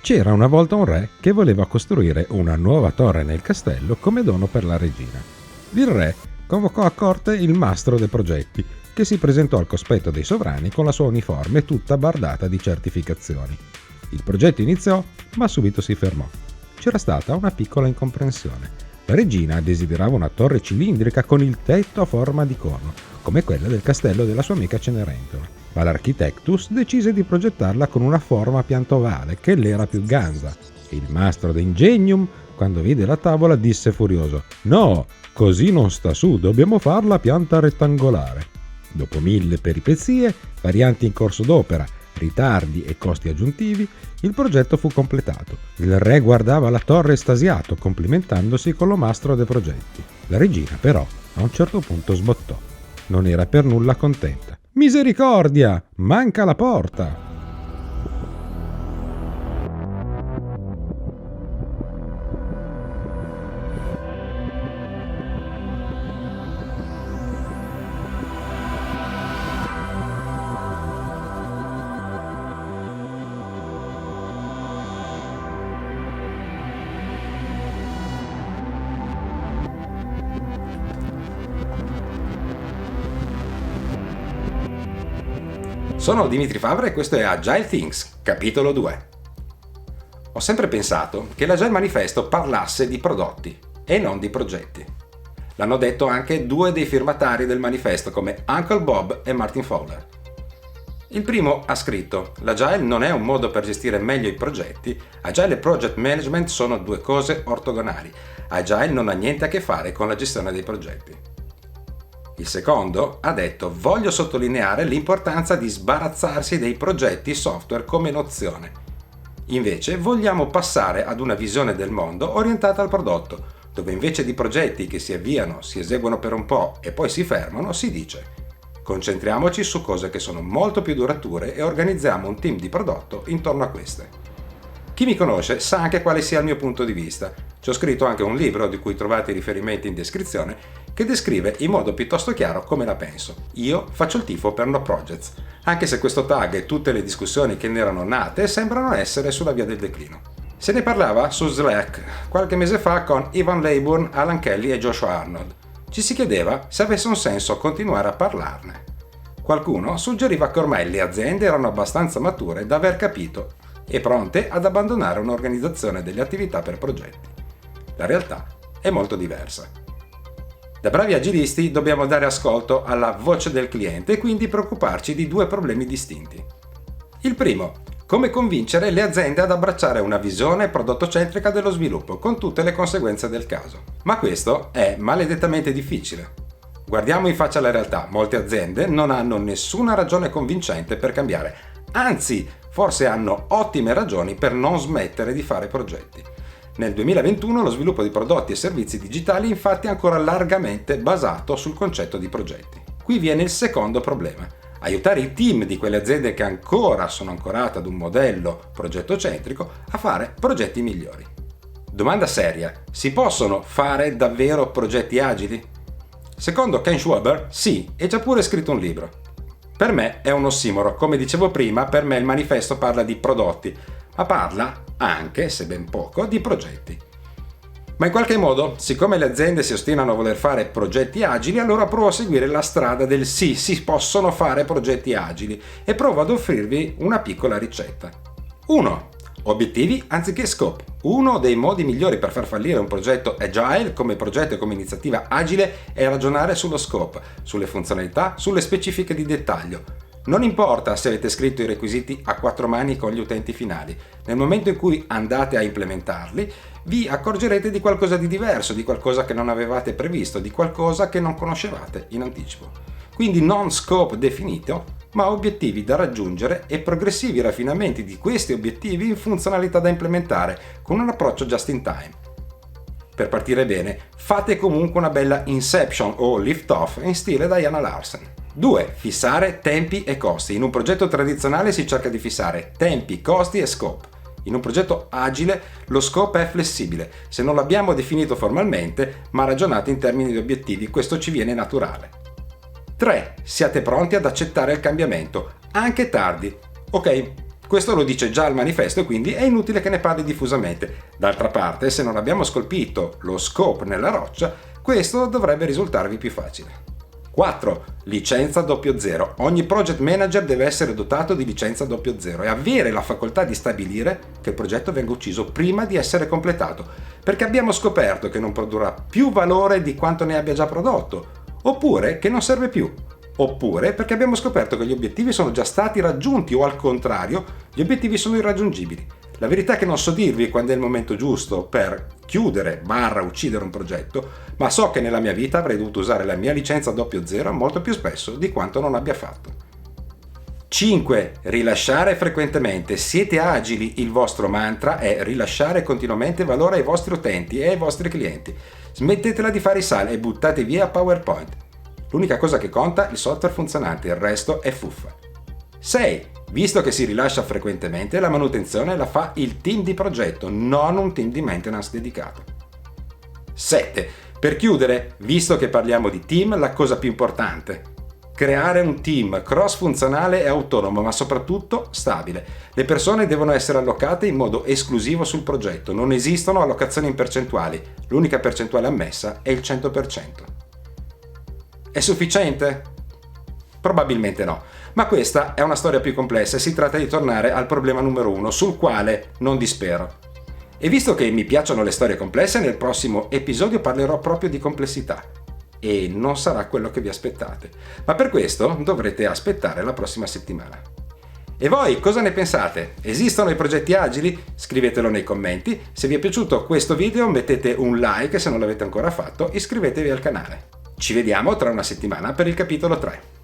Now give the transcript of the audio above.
C'era una volta un re che voleva costruire una nuova torre nel castello come dono per la regina. Il re convocò a corte il mastro dei progetti, che si presentò al cospetto dei sovrani con la sua uniforme tutta bardata di certificazioni. Il progetto iniziò, ma subito si fermò. C'era stata una piccola incomprensione. La regina desiderava una torre cilindrica con il tetto a forma di cono, come quella del castello della sua amica Cenerentola, ma l'architectus decise di progettarla con una forma a pianta ovale, che le era più ganza. Il mastro d'ingegnium, quando vide la tavola, disse furioso: «No, così non sta su, dobbiamo farla a pianta rettangolare». Dopo 1000 peripezie, varianti in corso d'opera, ritardi e costi aggiuntivi, il progetto fu completato. Il re guardava la torre estasiato, complimentandosi con lo mastro dei progetti. La regina, però, a un certo punto sbottò. Non era per nulla contenta. «Misericordia! Manca la porta!» Sono Dimitri Favre e questo è Agile Things, capitolo 2. Ho sempre pensato che l'Agile Manifesto parlasse di prodotti e non di progetti. L'hanno detto anche due dei firmatari del manifesto come Uncle Bob e Martin Fowler. Il primo ha scritto: l'Agile non è un modo per gestire meglio i progetti, Agile e Project Management sono due cose ortogonali. Agile non ha niente a che fare con la gestione dei progetti. Il secondo ha detto: voglio sottolineare l'importanza di sbarazzarsi dei progetti software come nozione. Invece vogliamo passare ad una visione del mondo orientata al prodotto, dove invece di progetti che si avviano, si eseguono per un po' e poi si fermano, si dice: concentriamoci su cose che sono molto più durature e organizziamo un team di prodotto intorno a queste. Chi mi conosce sa anche quale sia il mio punto di vista. Ci ho scritto anche un libro, di cui trovate i riferimenti in descrizione, che descrive in modo piuttosto chiaro come la penso. Io faccio il tifo per No Projects, anche se questo tag e tutte le discussioni che ne erano nate sembrano essere sulla via del declino. Se ne parlava su Slack qualche mese fa con Ivan Leyburn, Alan Kelly e Joshua Arnold. Ci si chiedeva se avesse un senso continuare a parlarne. Qualcuno suggeriva che ormai le aziende erano abbastanza mature da aver capito e pronte ad abbandonare un'organizzazione delle attività per progetti. La realtà è molto diversa. Da bravi agilisti dobbiamo dare ascolto alla voce del cliente e quindi preoccuparci di due problemi distinti. Il primo: come convincere le aziende ad abbracciare una visione prodottocentrica dello sviluppo, con tutte le conseguenze del caso. Ma questo è maledettamente difficile. Guardiamo in faccia la realtà: molte aziende non hanno nessuna ragione convincente per cambiare, anzi, forse hanno ottime ragioni per non smettere di fare progetti. Nel 2021 lo sviluppo di prodotti e servizi digitali infatti è ancora largamente basato sul concetto di progetti. Qui viene il secondo problema: aiutare i team di quelle aziende che ancora sono ancorate ad un modello progettocentrico a fare progetti migliori. Domanda seria: si possono fare davvero progetti agili? Secondo Ken Schwaber, sì, e già pure scritto un libro. Per me è un ossimoro, come dicevo prima, per me il manifesto parla di prodotti, ma parla anche, se ben poco, di progetti. Ma in qualche modo, siccome le aziende si ostinano a voler fare progetti agili, allora provo a seguire la strada del sì, si possono fare progetti agili e provo ad offrirvi una piccola ricetta. 1. Obiettivi anziché scope. Uno dei modi migliori per far fallire un progetto agile come progetto e come iniziativa agile è ragionare sullo scope, sulle funzionalità, sulle specifiche di dettaglio. Non importa se avete scritto i requisiti a quattro mani con gli utenti finali, nel momento in cui andate a implementarli vi accorgerete di qualcosa di diverso, di qualcosa che non avevate previsto, di qualcosa che non conoscevate in anticipo. Quindi non scope definito, ma obiettivi da raggiungere e progressivi raffinamenti di questi obiettivi in funzionalità da implementare con un approccio just in time. Per partire bene, fate comunque una bella inception o lift off in stile Diana Larsen. 2. Fissare tempi e costi. In un progetto tradizionale si cerca di fissare tempi, costi e scope. In un progetto agile lo scope è flessibile, se non l'abbiamo definito formalmente, ma ragionato in termini di obiettivi, questo ci viene naturale. 3. Siate pronti ad accettare il cambiamento, anche tardi. Ok, Questo lo dice già il manifesto e quindi è inutile che ne parli diffusamente. D'altra parte, se non abbiamo scolpito lo scope nella roccia, questo dovrebbe risultarvi più facile. 4. Licenza 00. Ogni project manager deve essere dotato di licenza 00 e avere la facoltà di stabilire che il progetto venga ucciso prima di essere completato, perché abbiamo scoperto che non produrrà più valore di quanto ne abbia già prodotto, oppure che non serve più, oppure perché abbiamo scoperto che gli obiettivi sono già stati raggiunti o al contrario, gli obiettivi sono irraggiungibili. La verità è che non so dirvi quando è il momento giusto per chiudere / uccidere un progetto, ma so che nella mia vita avrei dovuto usare la mia licenza 00 molto più spesso di quanto non abbia fatto. 5. Rilasciare frequentemente. Siete agili, il vostro mantra è rilasciare continuamente valore ai vostri utenti e ai vostri clienti. Smettetela di fare i sal e buttate via PowerPoint. L'unica cosa che conta è il software funzionante, il resto è fuffa. 6. Visto che si rilascia frequentemente, la manutenzione la fa il team di progetto, non un team di maintenance dedicato. 7. Per chiudere, visto che parliamo di team, la cosa più importante: creare un team cross-funzionale e autonomo, ma soprattutto stabile. Le persone devono essere allocate in modo esclusivo sul progetto, non esistono allocazioni in percentuali, l'unica percentuale ammessa è il 100%. È sufficiente? Probabilmente no, ma questa è una storia più complessa e si tratta di tornare al problema numero 1, sul quale non dispero. E visto che mi piacciono le storie complesse, nel prossimo episodio parlerò proprio di complessità. E non sarà quello che vi aspettate, ma per questo dovrete aspettare la prossima settimana. E voi cosa ne pensate? Esistono i progetti agili? Scrivetelo nei commenti. Se vi è piaciuto questo video mettete un like, se non l'avete ancora fatto iscrivetevi al canale. Ci vediamo tra una settimana per il capitolo 3.